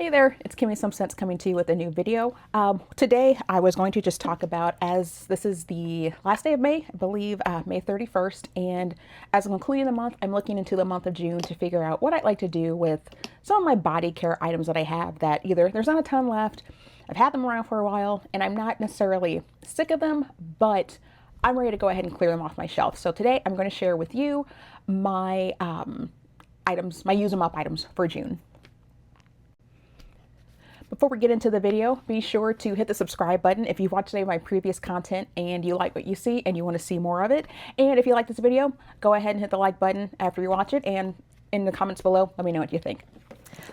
Hey there, it's Kimmy Some Sense coming to you with a new video. Today I was going to just talk about, as this is the last day of May, I believe May 31st, and as I'm concluding the month, I'm looking into the month of June to figure out what I'd like to do with some of my body care items that I have that either there's not a ton left, I've had them around for a while, and I'm not necessarily sick of them, but I'm ready to go ahead and clear them off my shelf. So today I'm going to share with you my items, my use them up items for June. Before we get into the video, be sure to hit the subscribe button if you've watched any of my previous content and you like what you see and you want to see more of it. And if you like this video, go ahead and hit the like button after you watch it, and in the comments below, let me know what you think.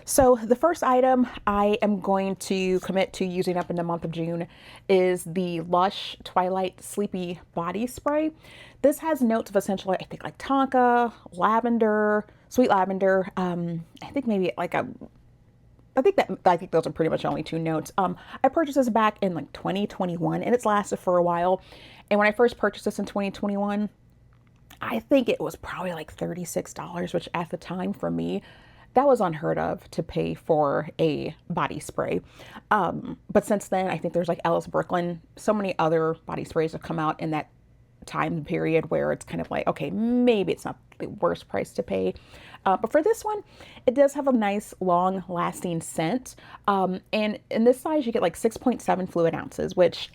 So the first item I am going to commit to using up in the month of June is the Lush Twilight Sleepy Body Spray. This has notes of essentially, I think, like tonka, lavender, sweet lavender, I think maybe like I think those are pretty much only two notes. I purchased this back in like 2021 and it's lasted for a while. And when I first purchased this in 2021, I think it was probably like $36, which at the time for me, that was unheard of to pay for a body spray. But since then, I think there's like Ellis Brooklyn, so many other body sprays have come out in that time period where it's kind of like, okay, maybe it's not the worst price to pay. But for this one, it does have a nice long lasting scent. And in this size, you get like 6.7 fluid ounces, which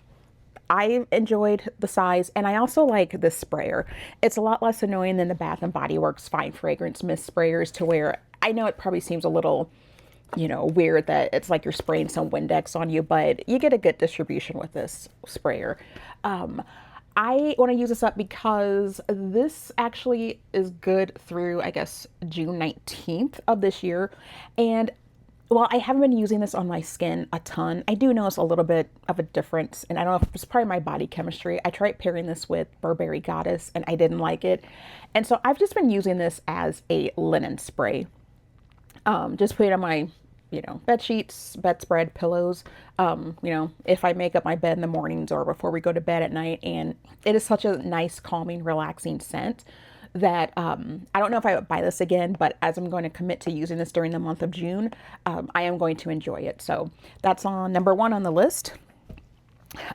I enjoyed the size. And I also like this sprayer. It's a lot less annoying than the Bath and Body Works fine fragrance mist sprayers, to where I know it probably seems a little, weird that it's like you're spraying some Windex on you, but you get a good distribution with this sprayer. I want to use this up because this actually is good through, I guess, June 19th of this year. And while I haven't been using this on my skin a ton, I do notice a little bit of a difference. And I don't know if it's probably my body chemistry. I tried pairing this with Burberry Goddess and I didn't like it. And so I've just been using this as a linen spray. Just put it on my bed sheets, bedspread, pillows, if I make up my bed in the mornings or before we go to bed at night. And it is such a nice, calming, relaxing scent that I don't know if I would buy this again, but as I'm going to commit to using this during the month of June, I am going to enjoy it. So that's on number one on the list.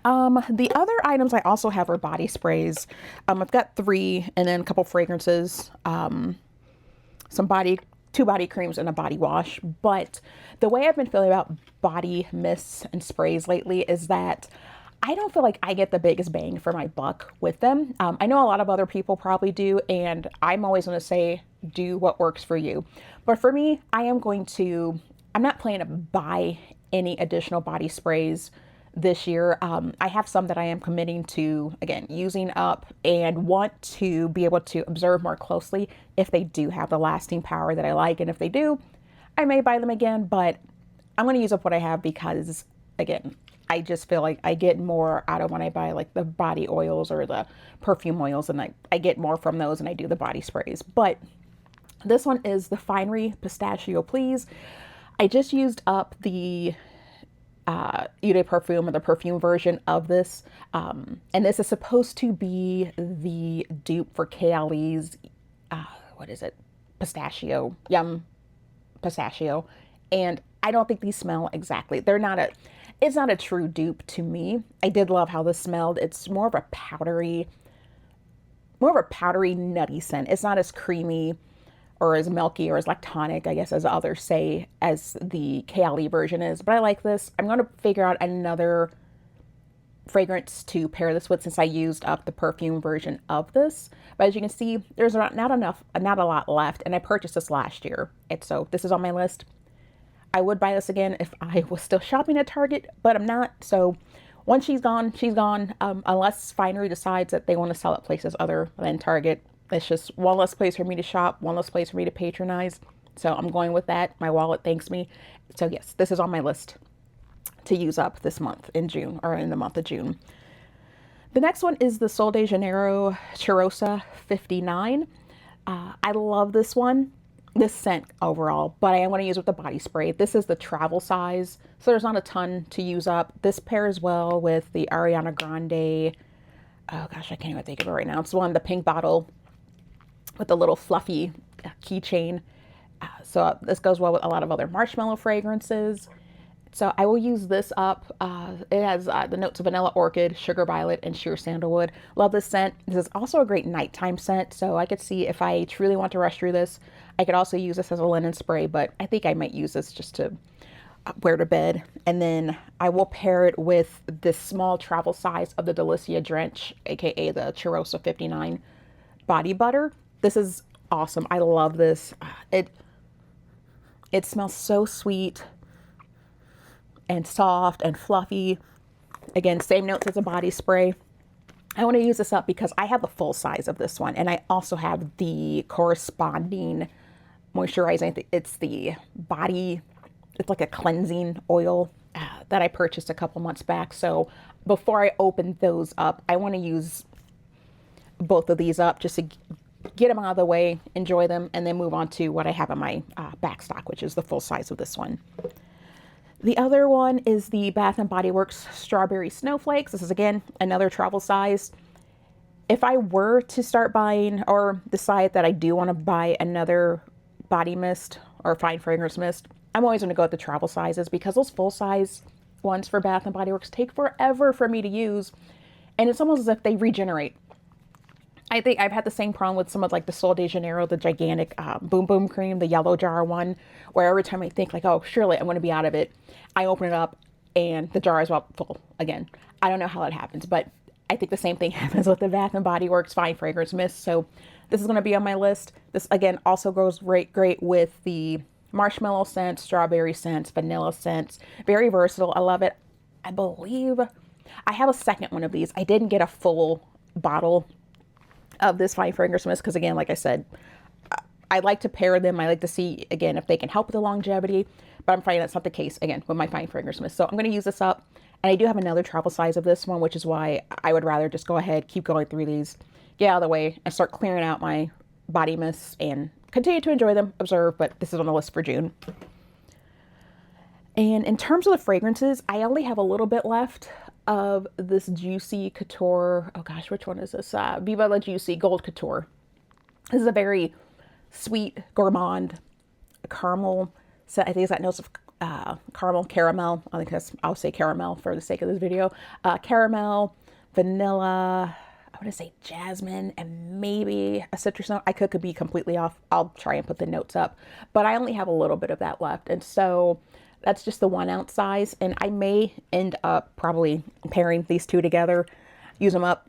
The other items I also have are body sprays. I've got 3 and then a couple fragrances, two body creams and a body wash. But the way I've been feeling about body mists and sprays lately is that I don't feel like I get the biggest bang for my buck with them. I know a lot of other people probably do, and I'm always going to say, do what works for you. But for me, I'm not planning to buy any additional body sprays this year. I have some that I am committing to, again, using up, and want to be able to observe more closely if they do have the lasting power that I like. And if they do, I may buy them again, but I'm going to use up what I have because, again, I just feel like I get more out of when I buy like the body oils or the perfume oils, and I get more from those than I do the body sprays. But this one is the Finery Pistachio Please. I just used up the Eau de Parfum, or the perfume version of this. And this is supposed to be the dupe for Kayali's, what is it? Pistachio, Yum Pistachio. And I don't think these smell exactly. It's not a true dupe to me. I did love how this smelled. It's more of a powdery, nutty scent. It's not as creamy or as milky or as lactonic, I guess, as others say, as the Kayali version is. But I like this. I'm going to figure out another fragrance to pair this with, since I used up the perfume version of this. But as you can see, there's not a lot left, and I purchased this last year. And so this is on my list. I would buy this again if I was still shopping at Target, but I'm not. So once she's gone, she's gone. Unless Finery decides that they want to sell at places other than Target. It's just one less place for me to shop, one less place for me to patronize. So I'm going with that. My wallet thanks me. So yes, this is on my list to use up this month in June, or in the month of June. The next one is the Sol de Janeiro Cheirosa 59. I love this one, this scent overall, but I am going to use it with the body spray. This is the travel size, so there's not a ton to use up. This pairs well with the Ariana Grande, oh gosh, I can't even think of it right now. It's one, the pink bottle with the little fluffy keychain. So this goes well with a lot of other marshmallow fragrances. So I will use this up. It has the notes of vanilla orchid, sugar violet, and sheer sandalwood. Love this scent. This is also a great nighttime scent. So I could see if I truly want to rush through this, I could also use this as a linen spray, but I think I might use this just to wear to bed. And then I will pair it with this small travel size of the Delicia Drench, aka the Cheirosa 59 body butter. This is awesome. I love this. It smells so sweet and soft and fluffy. Again, same notes as a body spray. I want to use this up because I have the full size of this one, and I also have the corresponding moisturizing. It's the body, it's like a cleansing oil that I purchased a couple months back. So before I open those up, I want to use both of these up just to get them out of the way, enjoy them, and then move on to what I have in my back stock, which is the full size of this one. The other one is the Bath & Body Works Strawberry Snowflakes. This is, again, another travel size. If I were to start buying or decide that I do want to buy another body mist or fine fragrance mist, I'm always going to go with the travel sizes because those full size ones for Bath & Body Works take forever for me to use. And it's almost as if they regenerate. I think I've had the same problem with some of like the Sol de Janeiro, the gigantic Boom Boom Cream, the yellow jar one, where every time I think like, oh, surely I'm going to be out of it, I open it up and the jar is full again. I don't know how that happens, but I think the same thing happens with the Bath & Body Works Fine Fragrance Mist. So this is going to be on my list. This, again, also goes great with the marshmallow scents, strawberry scents, vanilla scents. Very versatile. I love it. I believe I have a second one of these. I didn't get a full bottle of this fine fragrance mist because, again, like I said, I like to pair them. I like to see, again, if they can help with the longevity, but I'm finding that's not the case, again, with my fine fragrance mist. So I'm going to use this up, and I do have another travel size of this one, which is why I would rather just go ahead, keep going through these, get out of the way, and start clearing out my body mists and continue to enjoy them, observe, but this is on the list for June. And in terms of the fragrances, I only have a little bit left of this Juicy Couture. Oh gosh, which one is this? Viva la Juicy Gold Couture. This is a very sweet, gourmand caramel set. I think it's that notes of caramel. I'll say caramel for the sake of this video. Caramel, vanilla, I want to say jasmine, and maybe a citrus note. I could be completely off. I'll try and put the notes up, but I only have a little bit of that left. And so that's just the 1 ounce size. And I may end up probably pairing these two together, use them up.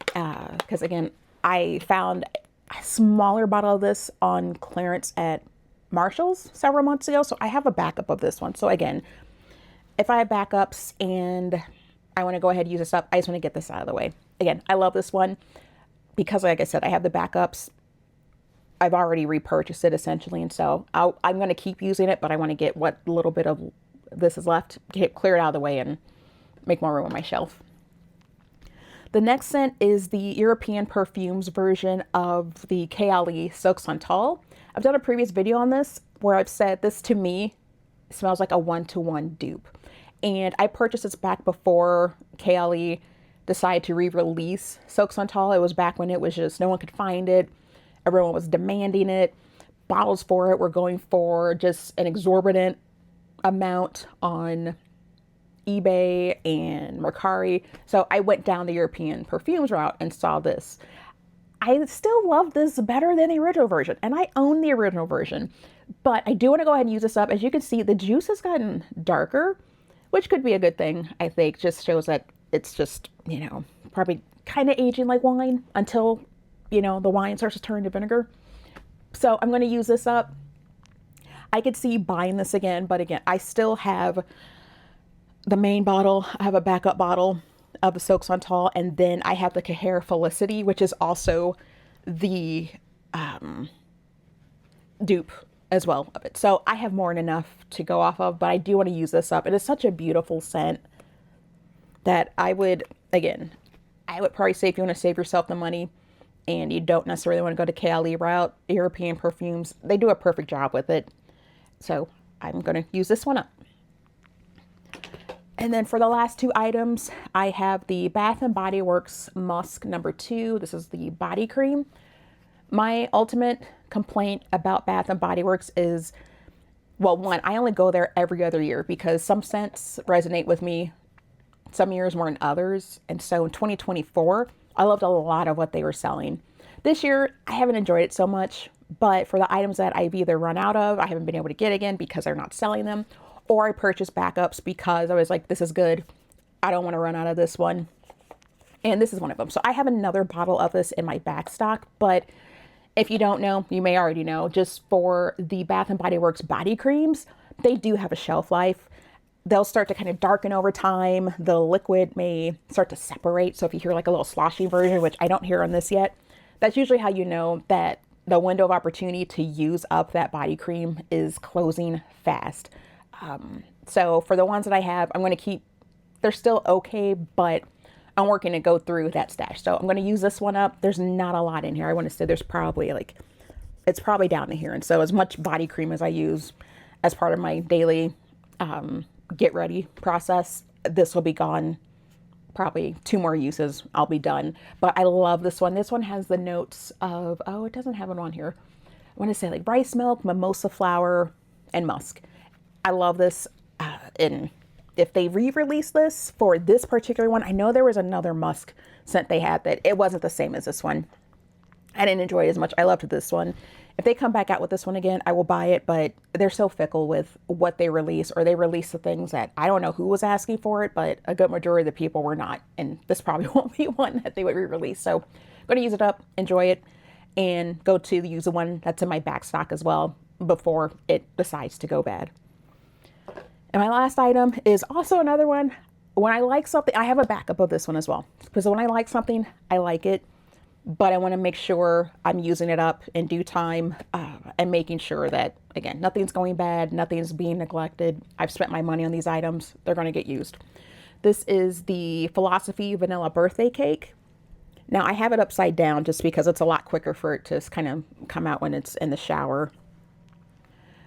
Because again, I found a smaller bottle of this on clearance at Marshall's several months ago. So I have a backup of this one. So again, if I have backups and I want to go ahead and use this up, I just want to get this out of the way. Again, I love this one because, like I said, I have the backups. I've already repurchased it essentially, and so I'm going to keep using it, but I want to get what little bit of this is left, clear it out of the way and make more room on my shelf. The next scent is the European Perfumes version of the Kayali Silk Santal. I've done a previous video on this where I've said this, to me, smells like a 1-to-1 dupe. And I purchased this back before Kayali decided to re-release Silk Santal. It was back when it was just, no one could find it. Everyone was demanding it. Bottles for it were going for just an exorbitant amount on eBay and Mercari. So I went down the European Perfumes route and saw this. I still love this better than the original version, and I own the original version, but I do want to go ahead and use this up. As you can see, the juice has gotten darker, which could be a good thing, I think. Just shows that it's just, you know, probably kind of aging like wine until, you know, the wine starts to turn to vinegar. So I'm going to use this up. I could see buying this again, but again, I still have the main bottle. I have a backup bottle of the Silk Santal, and then I have the Caher Felicity, which is also the dupe as well of it. So I have more than enough to go off of, but I do want to use this up. It is such a beautiful scent that I would probably say, if you want to save yourself the money and you don't necessarily want to go to Kayali route, European Perfumes, they do a perfect job with it. So I'm going to use this one up. And then for the last two items, I have the Bath & Body Works Musk No. 2. This is the body cream. My ultimate complaint about Bath and Body Works is, well, one, I only go there every other year because some scents resonate with me some years more than others. And so in 2024, I loved a lot of what they were selling. This year, I haven't enjoyed it so much, but for the items that I've either run out of, I haven't been able to get again because they're not selling them, or I purchased backups because I was like, this is good. I don't want to run out of this one. And this is one of them. So I have another bottle of this in my back stock, but if you don't know, you may already know, just for the Bath and Body Works body creams, they do have a shelf life. They'll start to kind of darken over time. The liquid may start to separate. So if you hear like a little sloshy version, which I don't hear on this yet, that's usually how you know that the window of opportunity to use up that body cream is closing fast. So for the ones that I have, I'm going to keep, they're still okay, but I'm working to go through that stash. So I'm going to use this one up. There's not a lot in here. I want to say there's probably like, it's probably down to here. And so as much body cream as I use as part of my daily get ready process, this will be gone. Probably 2 more uses, I'll be done. But I love this one. This one has the notes of, oh, it doesn't have it on here. I want to say like rice milk, mimosa flower, and musk. I love this. And if they re-release this for this particular one, I know there was another musk scent they had that it wasn't the same as this one. I didn't enjoy it as much. I loved this one. If they come back out with this one again, I will buy it, but they're so fickle with what they release, or they release the things that I don't know who was asking for it, but a good majority of the people were not. And this probably won't be one that they would re-release. So I'm going to use it up, enjoy it, and go to use the one that's in my back stock as well before it decides to go bad. And my last item is also another one. When I like something, I have a backup of this one as well. Because when I like something, I like it. But I want to make sure I'm using it up in due time and making sure that, again, nothing's going bad, nothing's being neglected. I've spent my money on these items. They're going to get used. This is the Philosophy Vanilla Birthday Cake. Now, I have it upside down just because it's a lot quicker for it to kind of come out when it's in the shower.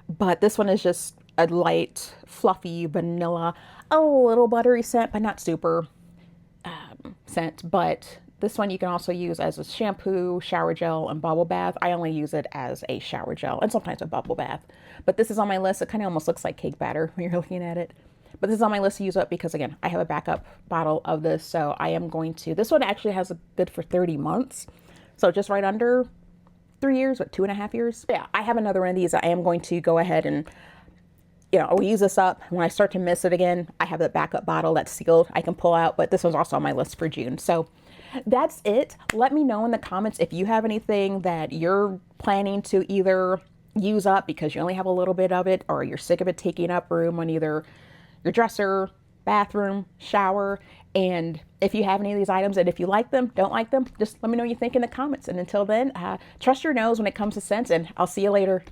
But this one is just a light, fluffy vanilla, a little buttery scent, but not super scent. But this one you can also use as a shampoo, shower gel, and bubble bath. I only use it as a shower gel and sometimes a bubble bath. But this is on my list. It kind of almost looks like cake batter when you're looking at it. But this is on my list to use up because, again, I have a backup bottle of this. So I am going to, this one actually has a good for 30 months. So just right under 3 years, but 2.5 years. Yeah, I have another one of these. I am going to go ahead and, you know, I'll use this up. When I start to miss it again, I have the backup bottle that's sealed I can pull out. But this one's also on my list for June. So that's it. Let me know in the comments if you have anything that you're planning to either use up because you only have a little bit of it, or you're sick of it taking up room on either your dresser, bathroom, shower. And if you have any of these items, and if you like them, don't like them, just let me know what you think in the comments. And until then, trust your nose when it comes to scents, and I'll see you later.